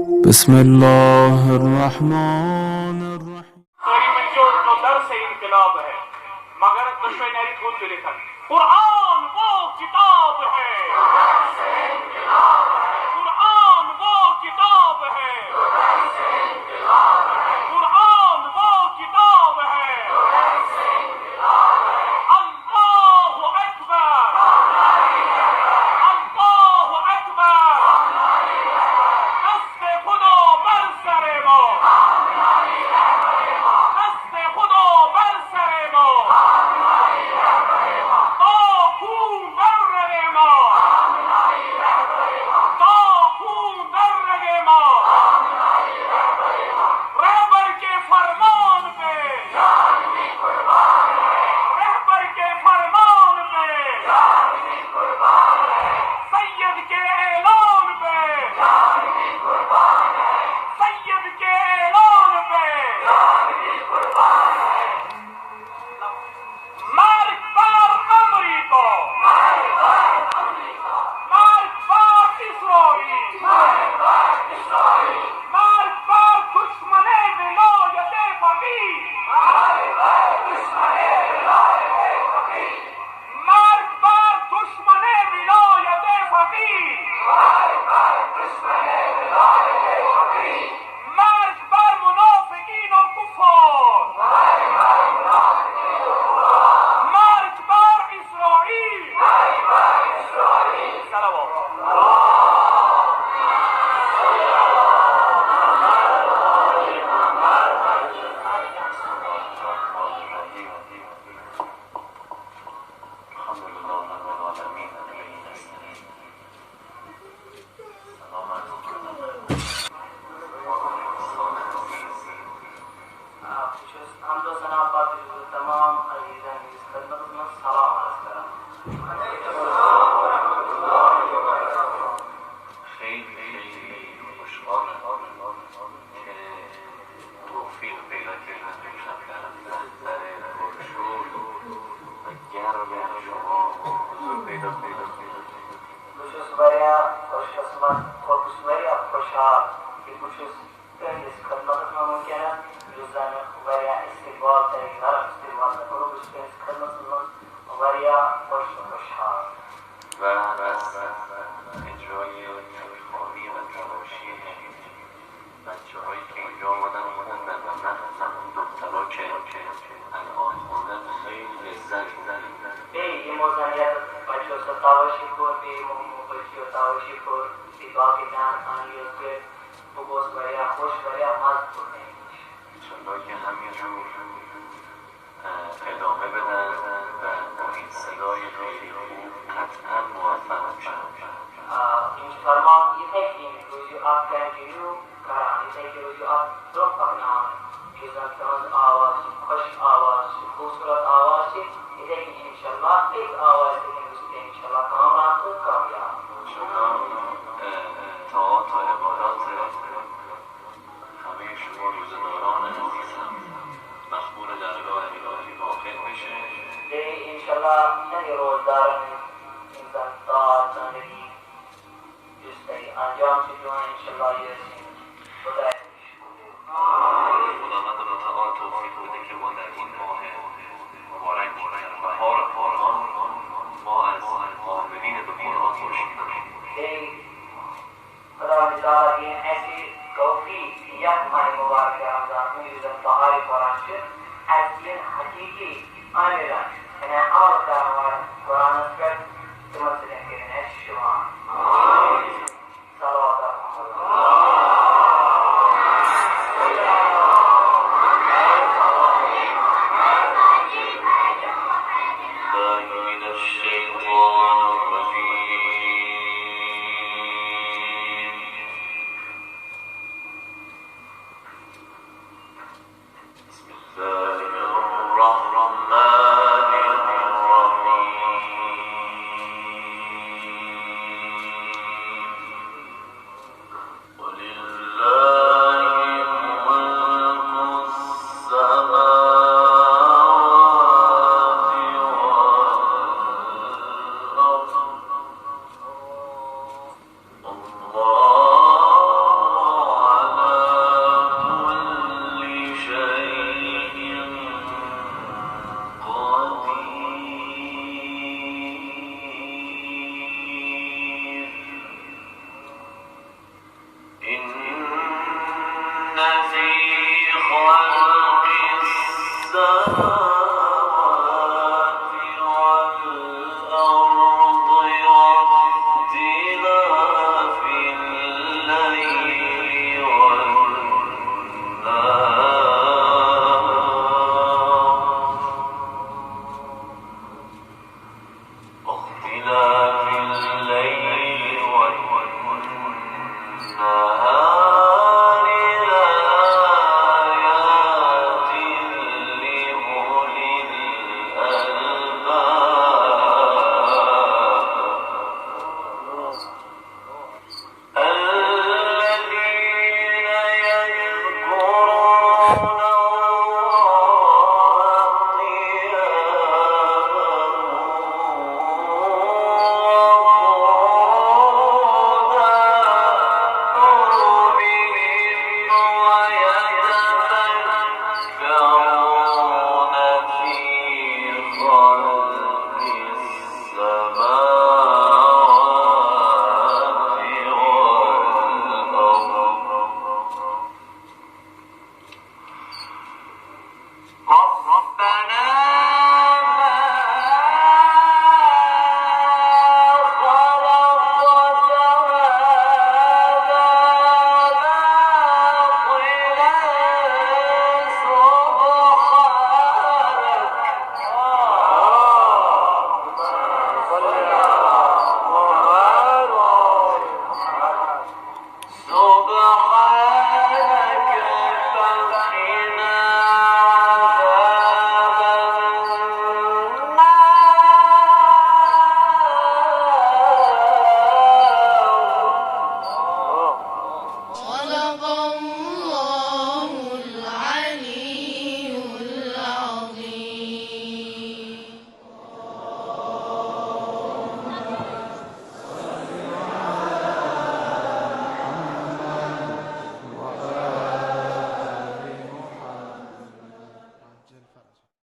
بسم الله الرحمن الرحیم. जो दर्स इनकलाब है मगर दुश्मनी खुद लिखन कुरान वो किताब है, कुरान वो किताब है, कुरान वो किताब है। अल्लाहु अकबर, अल्लाहु अकबर। दस्ते खुदा बर सरे मो, दस्ते खुदा बर सरे मो। तो खून दर रगे मो, तो खून दर रगे मो। रहबर के फरमान पे, रहबर के फरमान पे, सैयद के ऐलान पे, सैयद के ऐलान पे। मार्क बार अमरीका, मार्क बार इसराइल, मार्क बार दुश्मने विलायत फकीर, मार्क बार दुश्मने विलायत फकीर, मार्क बार मुनाफिकीन और कुफार, मार्क बार इसराइल। सलावत। हम तो सना पाते तमाम अजीज़ान की खिदमत में सलाम अर्ज़ करम। خیلی خوشحالم که توفیق پیدا کردم امشب در بستر پرشور و گرم شما حضور پیدا کردم. بشوس بریا خوشقسمت و خوش بریا خوشحال که بشوس پندس خدمت में मुमकिन है जुज़ान वरिया इस्तिक़बाल तरीक़ नरम इस्तिक़बाल में करो बस पندس खदमत में वरिया خوشحال و از اجرای خواهی و تلاشی بچه هایی که اینجا آمدن خوندن و مخصوصا اون دخترها که الان خوندن خیلی لذت بردن. این موضوعیت بچه ها تلاشی کن به بچه ها تلاشی کن به باقی جان آنیوز که بگوش بریا خوش بریا مزد کنه انشالله که همینجور ادامه بدن و با این صدای خیلی خوب قطعا موفق میشن. این فرمان ایده که روزی آپ کنٹینیو کران ایده که روزی آپ رو پکنان چیزان که از آواز خوش آواز خوبصورت آواز ایده که انشالله ایک آواز دیگه روزی انشالله کامران خود کامیاب تئاتر و عبادات همه شما روزداران عزیزم مخمور درگاه الهی واقع بشه. انشالله نگه روزداران انسان دار زندگی جستی انجام شدون انشالله یسین خدای خداوند متعال توفیق بده که ما در این ماه مبارک بهار قرآن ما از